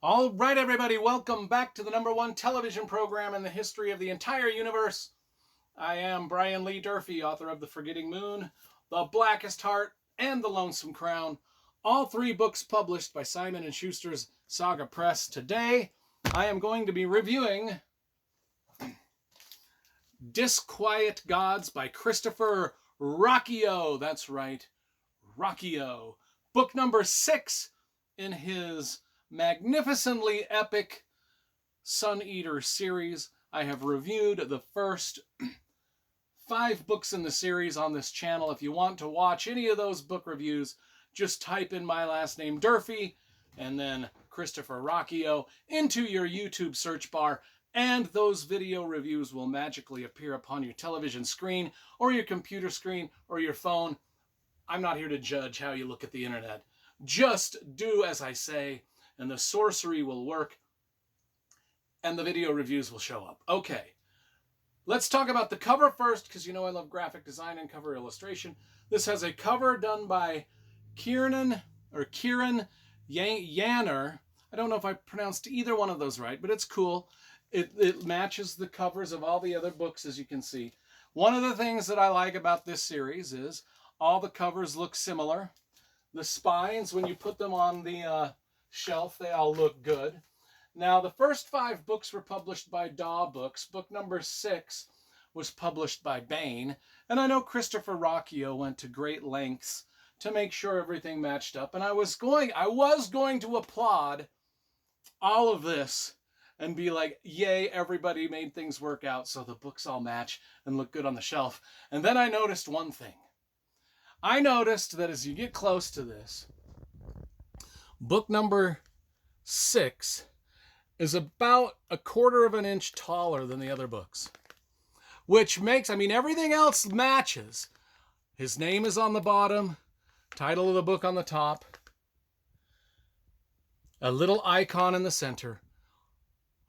All right, everybody, welcome back to the #1 television program in the history of the entire universe. I am Brian Lee Durfee, author of The Forgetting Moon, The Blackest Heart, and The Lonesome Crown, all three books published by Simon & Schuster's Saga Press. Today, I am going to be reviewing Disquiet Gods by Christopher Ruocchio. That's right, Ruocchio. Book number 6 in his magnificently epic Sun Eater series. I have reviewed the first 5 books in the series on this channel. If you want to watch any of those book reviews, just type in my last name, Durfee, and then Christopher Ruocchio into your YouTube search bar, and those video reviews will magically appear upon your television screen or your computer screen or your phone. I'm not here to judge how you look at the internet. Just do as I say, and the sorcery will work, and the video reviews will show up. Okay, let's talk about the cover first, because you know I love graphic design and cover illustration. This has a cover done by Kieran Yanner. I don't know if I pronounced either one of those right, but it's cool. It matches the covers of all the other books, as you can see. One of the things that I like about this series is all the covers look similar. The spines, when you put them on the shelf, they all look good. Now, the first 5 books were published by Daw Books. Book number 6 was published by Baen. And I know Christopher Ruocchio went to great lengths to make sure everything matched up. And I was going to applaud all of this and be like, yay, everybody made things work out so the books all match and look good on the shelf. And then I noticed one thing. I noticed that as you get close to this, book number 6 is about 1/4 of an inch taller than the other books, which makes, everything else matches. His name is on the bottom, title of the book on the top, a little icon in the center.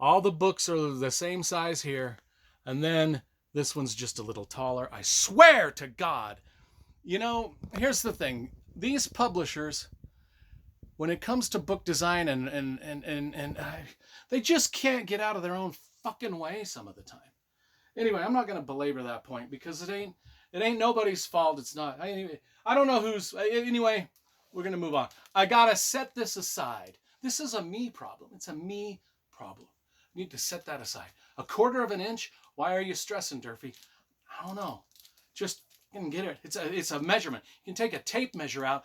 All the books are the same size here, and then this one's just a little taller. I swear to God. You know, here's the thing. These publishers, when it comes to book design and they just can't get out of their own fucking way some of the time. Anyway, I'm not going to belabor that point because it ain't nobody's fault. It's not. I don't know who's. Anyway, we're going to move on. I got to set this aside. This is a me problem. It's a me problem. I need to set that aside. 1/4 of an inch? Why are you stressing, Durfee? I don't know. Just can get it. It's a measurement. You can take a tape measure out,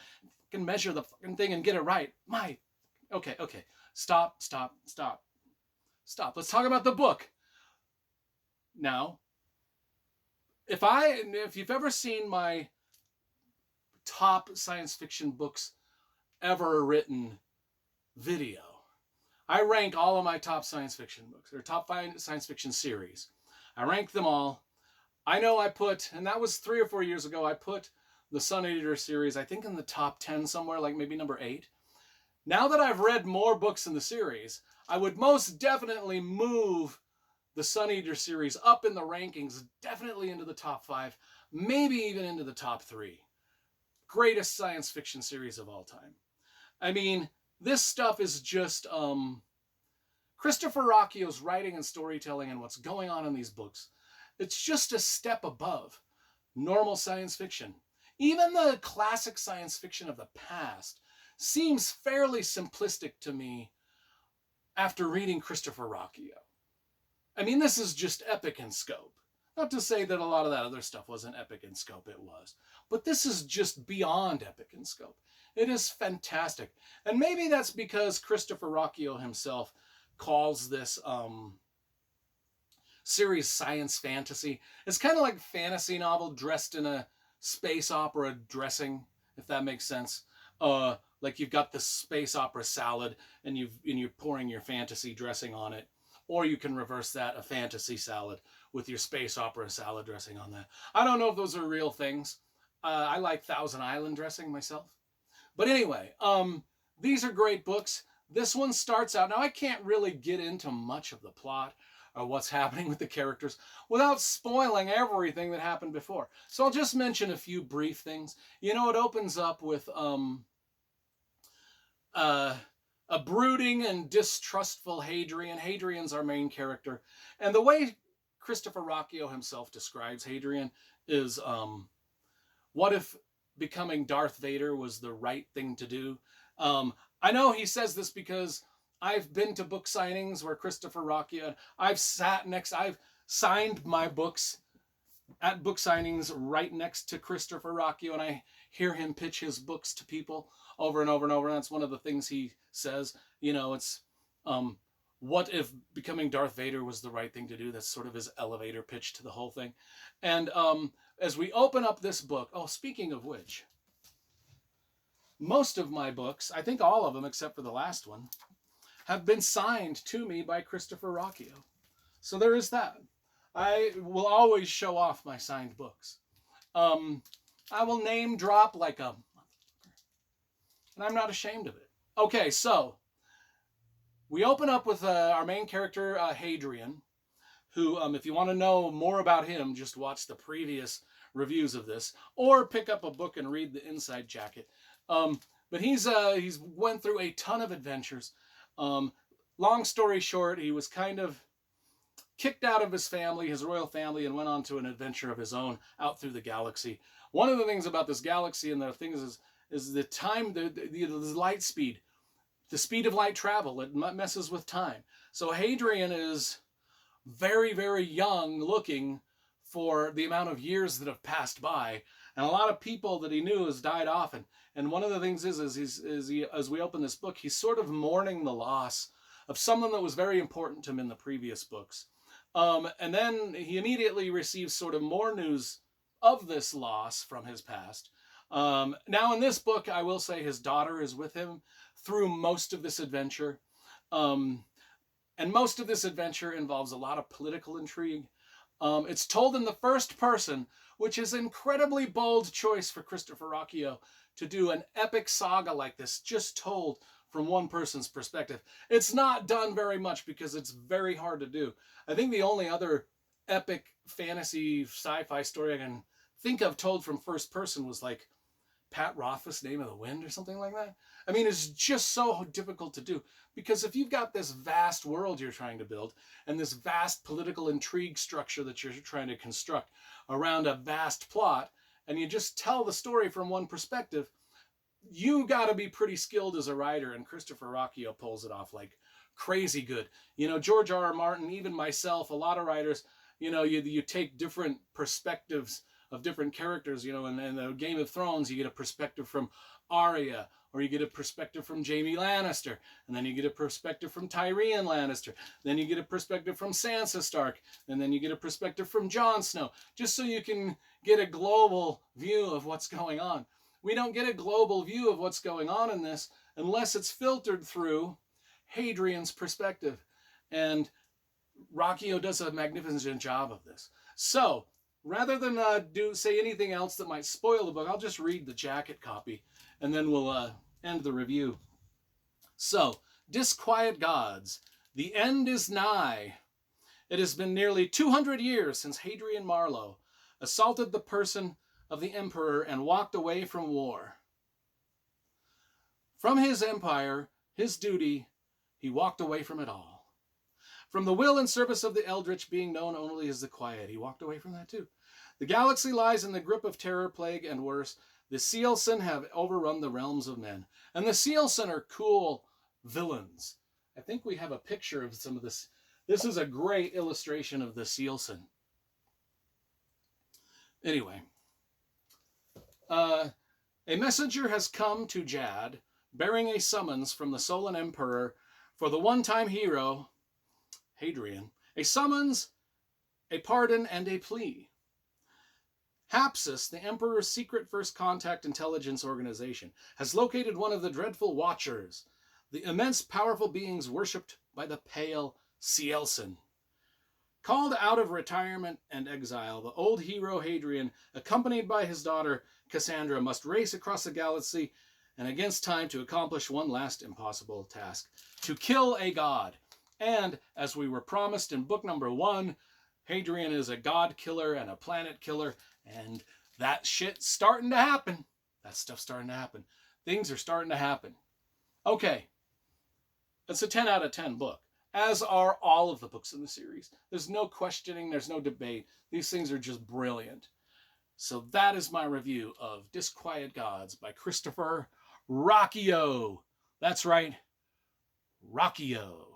can measure the fucking thing and get it right. Okay. Stop. Let's talk about the book. Now, if you've ever seen my top science fiction books ever written video, I rank all of my top science fiction books, or top 5 science fiction series. I rank them all. I know I put, and that was 3 or 4 years ago, I put the Sun Eater series, I think in the top 10 somewhere, like maybe number 8. Now that I've read more books in the series, I would most definitely move the Sun Eater series up in the rankings, definitely into the top 5, maybe even into the top 3. Greatest science fiction series of all time. This stuff is just Christopher Ruocchio's writing and storytelling and what's going on in these books. It's just a step above normal science fiction. Even the classic science fiction of the past seems fairly simplistic to me after reading Christopher Ruocchio. This is just epic in scope. Not to say that a lot of that other stuff wasn't epic in scope, it was. But this is just beyond epic in scope. It is fantastic. And maybe that's because Christopher Ruocchio himself calls this series science fantasy. It's kind of like a fantasy novel dressed in a space opera dressing, if that makes sense. Like you've got the space opera salad and you're pouring your fantasy dressing on it. Or you can reverse that, a fantasy salad with your space opera salad dressing on that. I don't know if those are real things. I like Thousand Island dressing myself. But anyway, these are great books. This one starts out, now I can't really get into much of the plot or what's happening with the characters without spoiling everything that happened before. So I'll just mention a few brief things. It opens up with a a brooding and distrustful Hadrian. Hadrian's our main character. And the way Christopher Ruocchio himself describes Hadrian is, what if becoming Darth Vader was the right thing to do? I know he says this because I've been to book signings where Christopher Ruocchio, I've signed my books at book signings right next to Christopher Ruocchio, and I hear him pitch his books to people over and over and over. And that's one of the things he says. It's what if becoming Darth Vader was the right thing to do? That's sort of his elevator pitch to the whole thing. And as we open up this book, speaking of which, most of my books, I think all of them except for the last one, have been signed to me by Christopher Ruocchio. So there is that. I will always show off my signed books. I will name drop like a motherfucker, and I'm not ashamed of it. Okay, so we open up with our main character, Hadrian, who, if you want to know more about him, just watch the previous reviews of this, or pick up a book and read the inside jacket. But he's went through a ton of adventures. Long story short, he was kind of kicked out of his family, his royal family, and went on to an adventure of his own out through the galaxy. One of the things about this galaxy and the things is the time, the light speed, the speed of light travel. It messes with time. So Hadrian is very, very young looking for the amount of years that have passed by. And a lot of people that he knew has died off. And one of the things is as we open this book, he's sort of mourning the loss of someone that was very important to him in the previous books. And then he immediately receives sort of more news of this loss from his past. Now in this book, I will say his daughter is with him through most of this adventure. And most of this adventure involves a lot of political intrigue. It's told in the first person, which is an incredibly bold choice for Christopher Ruocchio to do an epic saga like this, just told from one person's perspective. It's not done very much because it's very hard to do. I think the only other epic fantasy sci-fi story I can think of told from first person was like Pat Rothfuss' Name of the Wind or something like that. I mean, it's just so difficult to do because if you've got this vast world you're trying to build and this vast political intrigue structure that you're trying to construct around a vast plot, and you just tell the story from one perspective, you got to be pretty skilled as a writer, and Christopher Ruocchio pulls it off like crazy good. George R.R. Martin, even myself, a lot of writers, you take different perspectives of different characters, in the Game of Thrones, you get a perspective from Arya, or you get a perspective from Jaime Lannister, and then you get a perspective from Tyrion Lannister, then you get a perspective from Sansa Stark, and then you get a perspective from Jon Snow, just so you can get a global view of what's going on. We don't get a global view of what's going on in this unless it's filtered through Hadrian's perspective. And Ruocchio does a magnificent job of this. So, rather than say anything else that might spoil the book, I'll just read the jacket copy, and then we'll end the review. So, Disquiet Gods, the end is nigh. It has been nearly 200 years since Hadrian Marlowe assaulted the person of the emperor and walked away from war. From his empire, his duty, he walked away from it all. From the will and service of the Eldritch being known only as the Quiet, he walked away from that too. The galaxy lies in the grip of terror, plague, and worse. The Sealson have overrun the realms of men. And the Sealson are cool villains. I think we have a picture of some of this. This is a great illustration of the Sealson. Anyway. A messenger has come to Jad, bearing a summons from the Solan Emperor for the one-time hero, Hadrian. A summons, a pardon, and a plea. Hapsis, the Emperor's secret first contact intelligence organization, has located one of the dreadful Watchers, the immense powerful beings worshipped by the pale Sealson. Called out of retirement and exile, the old hero Hadrian, accompanied by his daughter Cassandra, must race across the galaxy and against time to accomplish one last impossible task: to kill a god. And, as we were promised in book number 1, Hadrian is a god killer and a planet killer, and that shit's starting to happen. That stuff's starting to happen. Things are starting to happen. Okay. It's a 10 out of 10 book, as are all of the books in the series. There's no questioning, there's no debate. These things are just brilliant. So that is my review of Disquiet Gods by Christopher Ruocchio. That's right, Ruocchio.